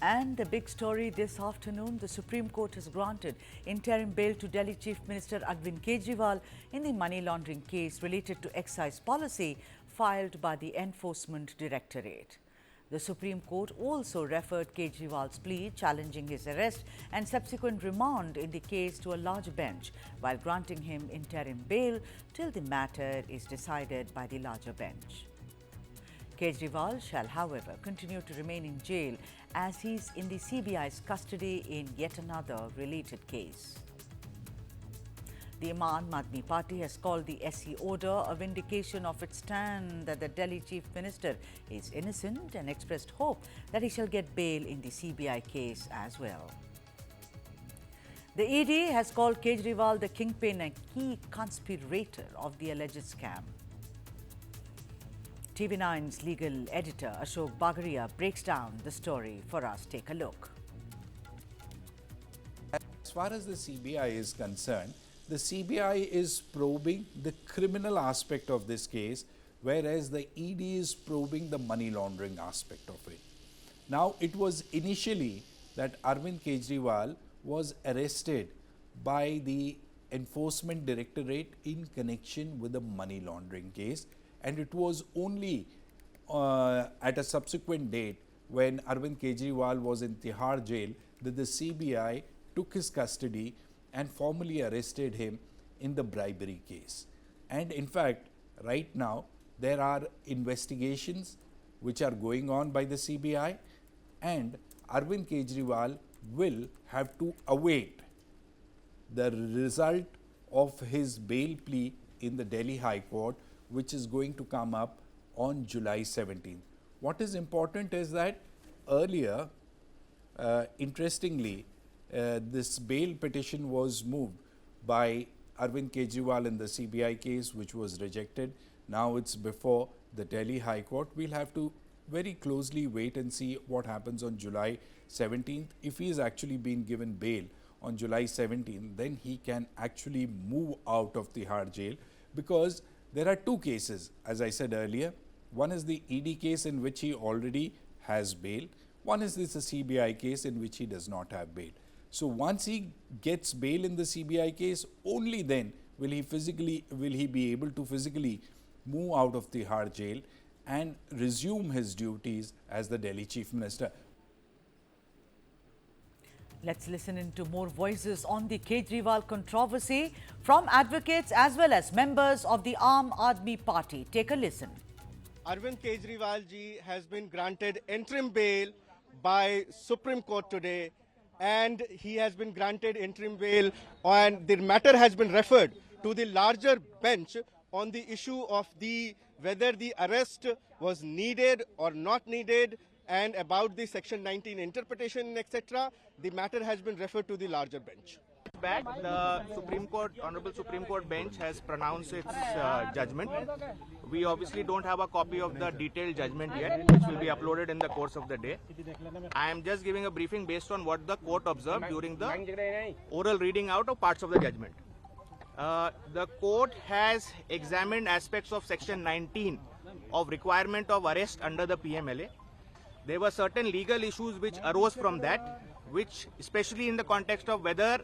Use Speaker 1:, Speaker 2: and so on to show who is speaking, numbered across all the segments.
Speaker 1: And the big story this afternoon, the Supreme Court has granted interim bail to Delhi Chief Minister Arvind Kejriwal in the money laundering case related to excise policy filed by the Enforcement Directorate. The Supreme Court also referred Kejriwal's plea challenging his arrest and subsequent remand in the case to a large bench, while granting him interim bail till the matter is decided by the larger bench. Kejriwal shall, however, continue to remain in jail as he's in the CBI's custody in yet another related case. The Aam Aadmi Party has called the SC order a vindication of its stand that the Delhi Chief Minister is innocent and expressed hope that he shall get bail in the CBI case as well. The ED has called Kejriwal the kingpin and key conspirator of the alleged scam. TV9's legal editor Ashok Bagaria breaks down the story for us. Take a look.
Speaker 2: As far as the CBI is concerned, the CBI is probing the criminal aspect of this case, whereas the ED is probing the money laundering aspect of it. Now, it was initially that Arvind Kejriwal was arrested by the Enforcement Directorate in connection with the money laundering case, and it was only at a subsequent date when Arvind Kejriwal was in Tihar jail that the CBI took his custody and formally arrested him in the bribery case. And in fact, right now there are investigations which are going on by the CBI, and Arvind Kejriwal will have to await the result of his bail plea in the Delhi High Court, which is going to come up on July 17th. What is important is that earlier, interestingly, this bail petition was moved by Arvind Kejriwal in the CBI case, which was rejected. Now it's before the Delhi High Court. We'll have to very closely wait and see what happens on July 17th. If he is actually being given bail on July 17th, then he can actually move out of Tihar jail, because there are two cases, as I said earlier. One is the ED case in which he already has bail. One is this CBI case in which he does not have bail. So once he gets bail in the CBI case, only then will he be able to physically move out of Tihar jail and resume his duties as the Delhi Chief Minister.
Speaker 1: Let's listen into more voices on the Kejriwal controversy from advocates as well as members of the Aam Aadmi Party. Take a listen.
Speaker 3: Arvind Kejriwal ji has been granted interim bail by Supreme Court today, and he has been granted interim bail, and the matter has been referred to the larger bench on the issue of whether the arrest was needed or not needed, and about the Section 19 interpretation, etc. The matter has been referred to the larger bench.
Speaker 4: Back, the Supreme Court, Honorable Supreme Court bench has pronounced its judgment. We obviously don't have a copy of the detailed judgment yet, which will be uploaded in the course of the day. I am just giving a briefing based on what the court observed during the oral reading out of parts of the judgment. The court has examined aspects of Section 19 of requirement of arrest under the PMLA. There were certain legal issues which arose from that, which especially in the context of whether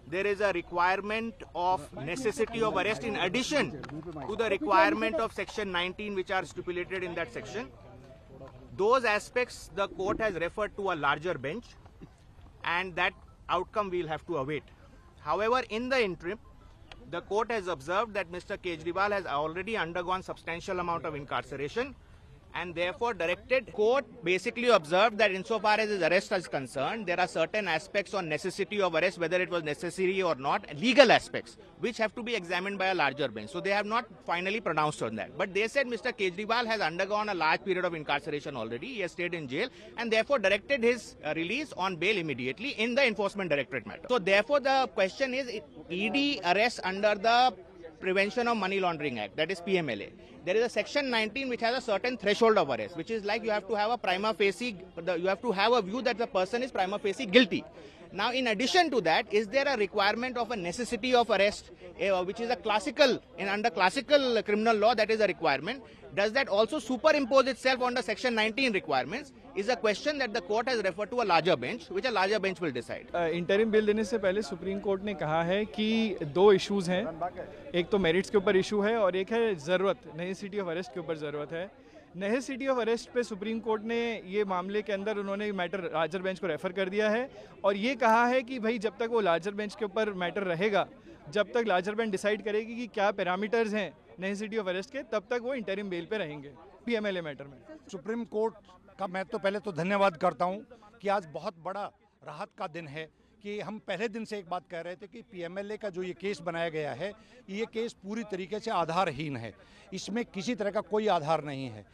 Speaker 4: there is a requirement of necessity of arrest in addition to the requirement of Section 19 which are stipulated in that section. Those aspects the court has referred to a larger bench, and that outcome we will have to await. However, in the interim, the court has observed that Mr. Kejriwal has already undergone substantial amount of incarceration, and therefore directed. Court basically observed that insofar as his arrest is concerned, there are certain aspects on necessity of arrest, whether it was necessary or not, legal aspects, which have to be examined by a larger bench. So they have not finally pronounced on that. But they said Mr. Kejriwal has undergone a large period of incarceration already. He has stayed in jail, and therefore directed his release on bail immediately in the Enforcement Directorate matter. So therefore the question is, ED arrest under the Prevention of Money Laundering Act, that is PMLA. There is a Section 19 which has a certain threshold of arrest, which is like you have to have a prima facie, you have to have a view that the person is prima facie guilty. Now, in addition to that, is there a requirement of a necessity of arrest, which is a classical, under classical criminal law, that is a requirement? Does that also superimpose itself on the Section 19 requirements? Is a question that the court has referred to a larger bench, which a larger bench will decide.
Speaker 5: Interim bill देने से पहले supreme court ने कहा है कि दो issues हैं, एक तो मेरिट्स के ऊपर इशू है और एक है ज़रूरत, नेसेसिटी ऑफ अरेस्ट के ऊपर ज़रूरत है। नेसेसिटी ऑफ अरेस्ट पे सुप्रीम कोर्ट ने ये मामले के अंदर उन्होंने मैटर लार्जर बेंच को रेफ़र कर दिया है और ये कहा है कि भाई जब तक वो लार्जर बेंच के ऊपर मैटर रहेगा, जब तक लार्जर बेंच डिसाइड करेगी कि क्या पैरामीटर्स हैं नेसेसिटी ऑफ अरेस्ट के, तब तक वो इंटरिम बेल पे रहेंगे पीएमएलए मैटर में।
Speaker 6: सुप्रीम कोर्ट का मैं तो पहले तो धन्यवाद करता हूं कि आज बहुत बड़ा राहत का दिन है कि हम पहले दिन से एक बात कह रहे थे कि पीएमएलए का जो ये केस बनाया गया है, ये केस पूरी तरीके से आधारहीन है। इसमें किसी तरह का कोई आधार नहीं है।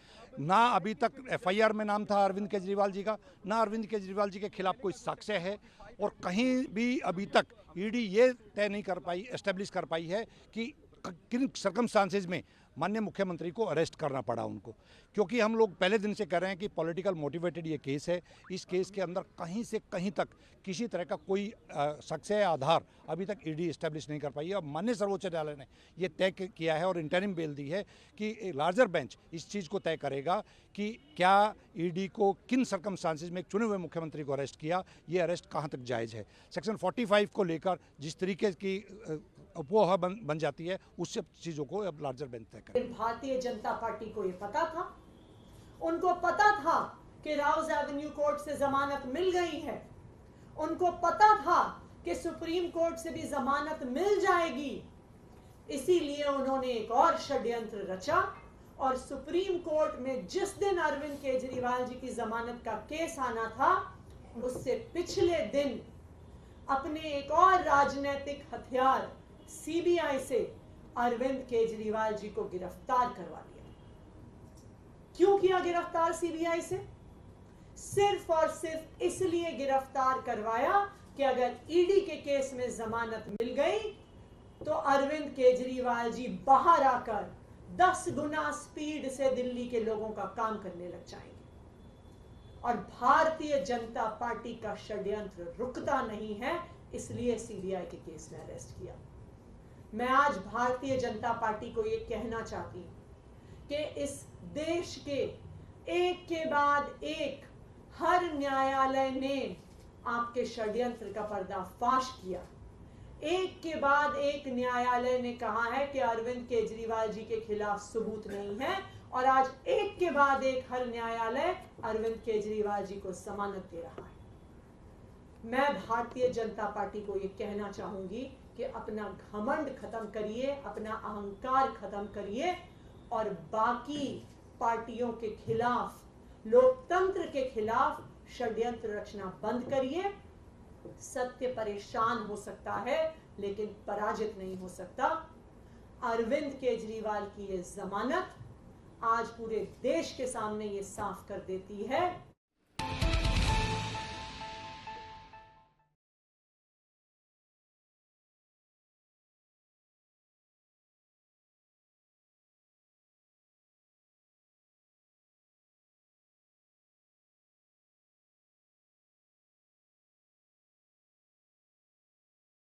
Speaker 6: ना अभी तक एफआईआर में नाम था अरविंद केजरीवाल जी का, ना अरविंद केजरीवाल जी के खिलाफ कोई साक्ष्य है और कहीं भी अभी तक ईडी ये तय नहीं कर पाई, एस्टेब्लिश कर पाई है कि किन सर्कमस्टांसेस में माननीय मुख्यमंत्री को अरेस्ट करना पड़ा उनको। क्योंकि हम लोग पहले दिन से कह रहे हैं कि पॉलिटिकल मोटिवेटेड ये केस है। इस केस के अंदर कहीं से कहीं तक किसी तरह का कोई साक्ष्य या आधार अभी तक ईडी एस्टेब्लिश नहीं कर पाई है और माननीय सर्वोच्च न्यायालय ने ये तय किया है और इंटरिम बेल दी है कि लार्जर बेंच इस चीज़ को तय करेगा कि क्या ईडी को किन सर्कमस्टांसेस में एक चुने हुए मुख्यमंत्री को अरेस्ट किया, ये अरेस्ट कहाँ तक जायज़ है। सेक्शन 45 को लेकर जिस तरीके की अपोह बन जाती है, उस सब चीज़ों को अब लार्जर बेंच तय करें।
Speaker 7: भारतीय जनता पार्टी को ये पता था, उनको पता था कि राउज एवेन्यू कोर्ट से जमानत मिल गई है, उनको पता था कि सुप्रीम कोर्ट से भी जमानत मिल जाएगी। इसीलिए उन्होंने एक और षड्यंत्र रचा और सुप्रीम कोर्ट में जिस दिन अरविंद केजरीवाल जी की जमानत का केस आना था, उससे पिछले दिन अपने एक और राजनीतिक हथियार सीबीआई से अरविंद केजरीवाल जी को गिरफ्तार करवा लिया। क्यों किया गिरफ्तार सीबीआई से? सिर्फ और सिर्फ इसलिए गिरफ्तार करवाया कि अगर ईडी के केस में जमानत मिल गई तो अरविंद केजरीवाल जी बाहर आकर 10 गुना स्पीड से दिल्ली के लोगों का काम करने लग जाएंगे। और भारतीय जनता पार्टी का षड्यंत्र रुकता नहीं है, इसलिए सीबीआई के केस में अरेस्ट किया। मैं आज भारतीय जनता पार्टी को यह कहना चाहती हूं कि इस देश के एक के बाद एक हर न्यायालय ने आपके षड्यंत्र का पर्दाफाश किया। एक के बाद एक न्यायालय ने कहा है कि अरविंद केजरीवाल जी के खिलाफ सबूत नहीं है और आज एक के बाद एक हर न्यायालय अरविंद केजरीवाल जी को जमानत दे रहा है। मैं भारतीय जनता पार्टी को यह कहना चाहूंगी कि अपना घमंड खत्म करिए, अपना अहंकार खत्म करिए और बाकी पार्टियों के खिलाफ, लोकतंत्र के खिलाफ षड्यंत्र रचना बंद करिए। सत्य परेशान हो सकता है लेकिन पराजित नहीं हो सकता। अरविंद केजरीवाल की ये जमानत आज पूरे देश के सामने ये साफ कर देती है